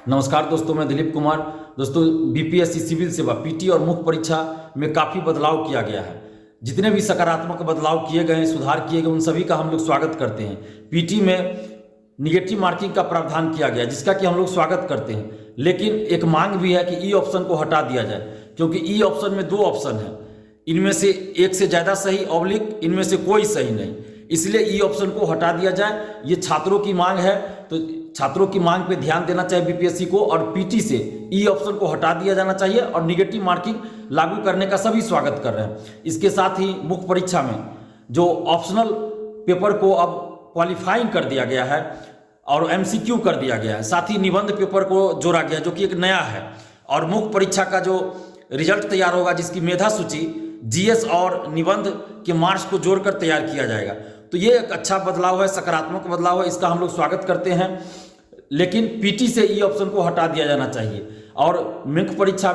नमस्कार दोस्तों, मैं दिलीप कुमार। दोस्तों, बीपीएससी सिविल सेवा पीटी और मुख्य परीक्षा में काफ़ी बदलाव किया गया है। जितने भी सकारात्मक बदलाव किए गए हैं, सुधार किए गए, उन सभी का हम लोग स्वागत करते हैं। पीटी में निगेटिव मार्किंग का प्रावधान किया गया, जिसका कि हम लोग स्वागत करते हैं। लेकिन एक मांग भी है कि ई ऑप्शन को हटा दिया जाए, क्योंकि ई ऑप्शन में 2 ऑप्शन है, इनमें से एक से ज़्यादा सही ऑब्लिक इनमें से कोई सही नहीं। इसलिए ई ऑप्शन को हटा दिया जाए, ये छात्रों की मांग है। तो छात्रों की मांग पे ध्यान देना चाहिए बीपीएससी को, और पीटी से ई ऑप्शन को हटा दिया जाना चाहिए और निगेटिव मार्किंग लागू करने का सभी स्वागत कर रहे हैं। इसके साथ ही मुख्य परीक्षा में जो ऑप्शनल पेपर को अब क्वालिफाइंग कर दिया गया है और एमसीक्यू कर दिया गया है। साथ ही निबंध पेपर को जोड़ा गया, जो कि एक नया है। और मुख्य परीक्षा का जो रिजल्ट तैयार होगा, जिसकी मेधा सूची जीएस और निबंध के मार्क्स को जोड़कर तैयार किया जाएगा। तो ये एक अच्छा बदलाव है, सकारात्मक बदलाव है, इसका हम लोग स्वागत करते हैं। लेकिन पीटी से ई ऑप्शन को हटा दिया जाना चाहिए। और मुख्य परीक्षा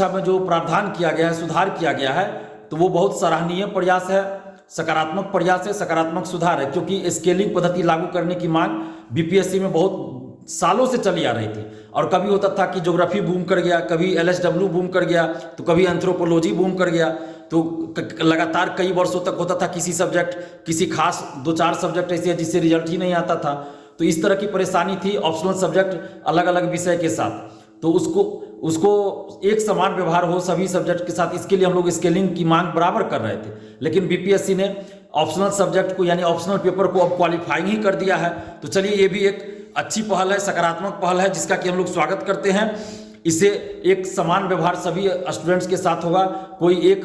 में जो प्रावधान किया गया है, सुधार किया गया है, तो वो बहुत सराहनीय प्रयास है, सकारात्मक प्रयास है, सकारात्मक सुधार है। क्योंकि स्केलिंग पद्धति लागू करने की मांग बीपीएससी में बहुत सालों से चली आ रही थी। और कभी होता था कि ज्योग्राफी बूम कर गया, कभी एलएसडब्ल्यू बूम कर गया, तो कभी एंथ्रोपोलॉजी बूम कर गया। तो लगातार कई वर्षों तक होता था किसी सब्जेक्ट, किसी खास 2-4 सब्जेक्ट ऐसे हैं जिससे रिजल्ट ही नहीं आता था। तो इस तरह की परेशानी थी ऑप्शनल सब्जेक्ट अलग अलग विषय के साथ। तो उसको एक समान व्यवहार हो सभी सब्जेक्ट के साथ, इसके लिए हम लोग स्केलिंग की मांग बराबर कर रहे थे। लेकिन बीपीएससी ने ऑप्शनल सब्जेक्ट को, यानी ऑप्शनल पेपर को अब क्वालिफाइंग ही कर दिया है। तो चलिए, ये भी एक अच्छी पहल है, सकारात्मक पहल है, जिसका कि हम लोग स्वागत करते हैं। इससे एक समान व्यवहार सभी स्टूडेंट्स के साथ होगा। कोई एक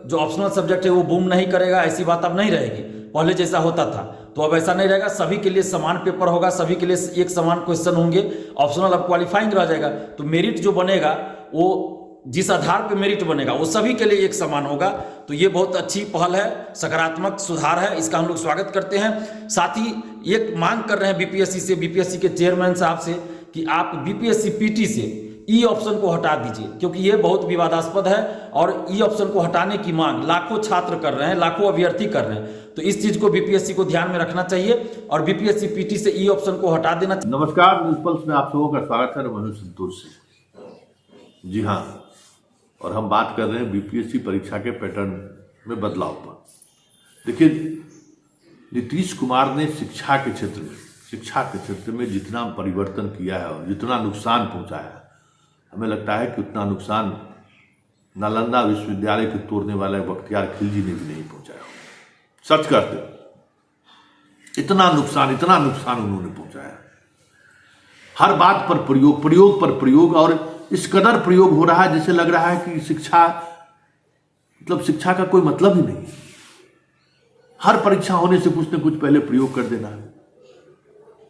जो ऑप्शनल सब्जेक्ट है वो बूम नहीं करेगा, ऐसी बात अब नहीं रहेगी। पहले जैसा होता था तो अब ऐसा नहीं रहेगा, सभी के लिए समान पेपर होगा, सभी के लिए एक समान क्वेश्चन होंगे। ऑप्शनल अब क्वालिफाइंग रह जाएगा, तो मेरिट जो बनेगा, वो जिस आधार पे मेरिट बनेगा वो सभी के लिए एक समान होगा। तो ये बहुत अच्छी पहल है, सकारात्मक सुधार है, इसका हम लोग स्वागत करते हैं। साथ ही एक मांग कर रहे हैं बीपीएससी से, बीपीएससी के चेयरमैन साहब से, कि आप बीपीएससी पीटी से ई ऑप्शन को हटा दीजिए, क्योंकि ये बहुत विवादास्पद है। और ई ऑप्शन को हटाने की मांग लाखों छात्र कर रहे हैं, लाखों अभ्यर्थी कर रहे हैं। तो इस चीज को बीपीएससी को ध्यान में रखना चाहिए और बीपीएससी पीटी से ई ऑप्शन को हटा देना चाहिए। नमस्कार, न्यूज पल्स में आप सबों का स्वागत है। मनु संतोष से। जी हाँ, और हम बात कर रहे हैं बीपीएससी परीक्षा के पैटर्न में बदलाव पर। देखिए, नीतीश कुमार ने शिक्षा के क्षेत्र में जितना परिवर्तन किया है और जितना नुकसान पहुंचाया है, हमें लगता है कि उतना नुकसान नालंदा विश्वविद्यालय के तोड़ने वाले बख्तियार खिलजी ने भी नहीं पहुंचाया। सच कहते, इतना नुकसान उन्होंने पहुंचाया। हर बात पर प्रयोग पर प्रयोग, और इस कदर प्रयोग हो रहा है जैसे लग रहा है कि शिक्षा का कोई मतलब ही नहीं। हर परीक्षा होने से कुछ न कुछ पहले प्रयोग कर देना है,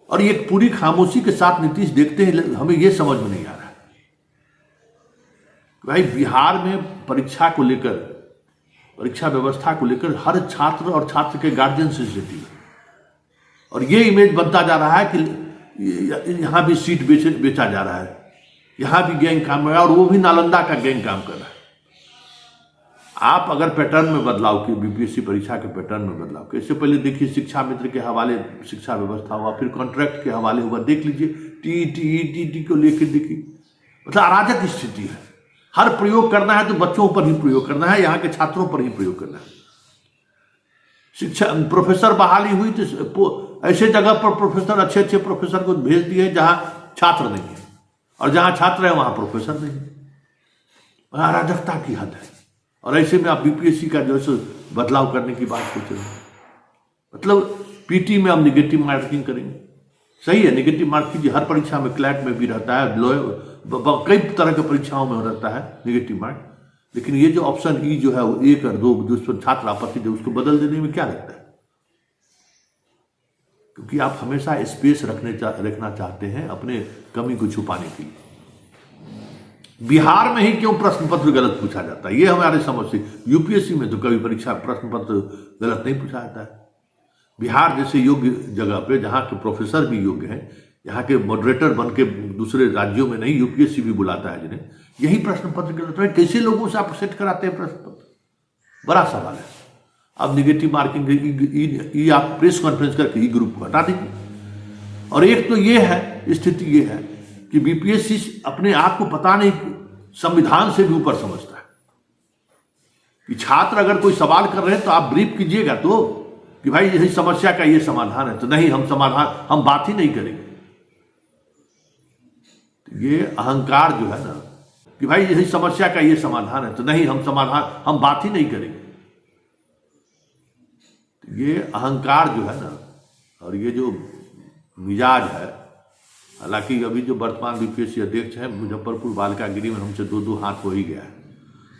और ये पूरी खामोशी के साथ नीतीश देखते हैं। हमें ये समझ में नहीं आ रहा है भाई, बिहार में परीक्षा व्यवस्था को लेकर हर छात्र और छात्र के गार्जियन सेंसिटिव है। और ये इमेज बनता जा रहा है कि यहां भी सीट बेचा जा रहा है, यहां भी गैंग काम कर रहा है, और वो भी नालंदा का गैंग काम कर रहा है। आप अगर पैटर्न में बदलाव किए, बीपीएससी परीक्षा के पैटर्न में बदलाव किए, इससे पहले देखिए शिक्षा मित्र के हवाले शिक्षा व्यवस्था हुआ, फिर कॉन्ट्रैक्ट के हवाले हुआ। देख लीजिए, टीईटी को लेकर देखिए, मतलब अराजक स्थिति है। हर प्रयोग करना है तो बच्चों पर ही प्रयोग करना है, यहाँ के छात्रों पर ही प्रयोग करना है। शिक्षा प्रोफेसर बहाली हुई तो ऐसे जगह पर प्रोफेसर, अच्छे प्रोफेसर को भेज दिए जहां छात्र नहीं है, और जहां छात्र है वहां प्रोफेसर नहीं है। अराजकता की हद है। और ऐसे में आप बीपीएससी का जो है बदलाव करने की बात सोच रहे हैं, मतलब पीटी में हम निगेटिव मार्किंग करेंगे। सही है, निगेटिव मार्किंग हर परीक्षा में, क्लैट में भी रहता है, कई तरह के परीक्षाओं में रहता है निगेटिव मार्क। लेकिन ये जो ऑप्शन ई जो है वो 1 और 2 जिस पर छात्र आपत्ति दे, उसको बदल देने में क्या लगता है? क्योंकि आप हमेशा स्पेस रखना चाहते हैं अपने कमी को छुपाने के लिए। बिहार में ही क्यों प्रश्न पत्र गलत पूछा जाता है, ये हमारे समझ से। यूपीएससी में तो कभी परीक्षा प्रश्न पत्र गलत नहीं पूछा जाता है। बिहार जैसे योग्य जगह पे, जहाँ के प्रोफेसर भी योग्य हैं, यहाँ के मॉडरेटर बन के दूसरे राज्यों में नहीं, यूपीएससी भी बुलाता है जिन्हें, यही प्रश्न पत्र गलत है। कैसे लोगों से आप सेट कराते हैं प्रश्न पत्र? बड़ा सवाल है। अब निगेटिव मार्किंग आप प्रेस कॉन्फ्रेंस करके ई ग्रुप को हटा दीजिए। और एक तो ये है, स्थिति ये है कि बीपीएससी अपने आप को पता नहीं संविधान से भी ऊपर समझता है कि छात्र अगर कोई सवाल कर रहे हैं तो आप ब्रीफ कीजिएगा तो कि भाई यही समस्या का ये समाधान है, तो नहीं हम बात ही नहीं करेंगे। तो ये अहंकार जो है ना कि भाई यही समस्या का ये समाधान है, तो नहीं हम बात ही नहीं करेंगे। तो ये अहंकार जो है ना और ये जो मिजाज है, हालांकि अभी जो वर्तमान बीपीएससी अध्यक्ष हैं मुजफ्फरपुर बालिकागृह में हमसे 2-2 हाथ हो ही गया है।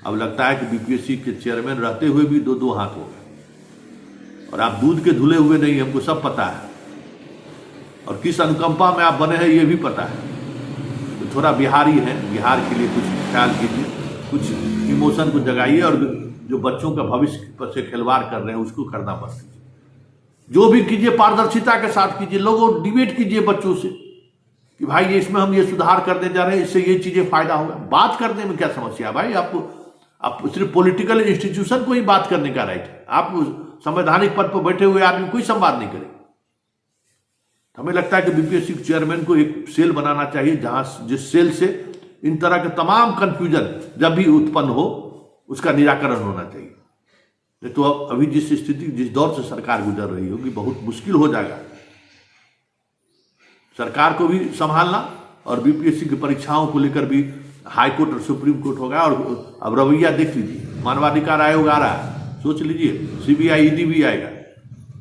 अब लगता है कि बीपीएससी के चेयरमैन रहते हुए भी 2-2 हाथ हो गए। और आप दूध के धुले हुए नहीं, हमको सब पता है, और किस अनुकंपा में आप बने हैं ये भी पता है। तो थोड़ा बिहारी हैं, बिहार के लिए कुछ ख्याल कीजिए, कुछ इमोशन को जगाइए, और जो बच्चों का भविष्य पर से खिलवाड़ कर रहे हैं उसको करना बंद कीजिए। जो भी कीजिए पारदर्शिता के साथ कीजिए, लोगों डिबेट कीजिए बच्चों से कि भाई ये इसमें हम ये सुधार करने जा रहे हैं, इससे ये चीजें फायदा होगा। बात करने में क्या समस्या है भाई? आप सिर्फ पॉलिटिकल इंस्टीट्यूशन को ही बात करने का राइट है, आप संवैधानिक पद पर बैठे हुए आदमी कोई संवाद नहीं करें। हमें लगता है कि बीपीएससी चेयरमैन को एक सेल बनाना चाहिए जहां जिस सेल से इन तरह के तमाम कंफ्यूजन जब भी उत्पन्न हो उसका निराकरण होना चाहिए। नहीं तो अभी जिस दौर से सरकार गुजर रही होगी बहुत मुश्किल हो जाएगा सरकार को भी संभालना, और बीपीएससी की परीक्षाओं को लेकर भी हाई कोर्ट और सुप्रीम कोर्ट होगा। और अब रवैया देख लीजिए, मानवाधिकार आयोग आ रहा है, सोच लीजिए सीबीआई ईडी भी आएगा।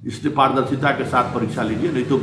इसलिए पारदर्शिता के साथ परीक्षा लीजिए, नहीं तो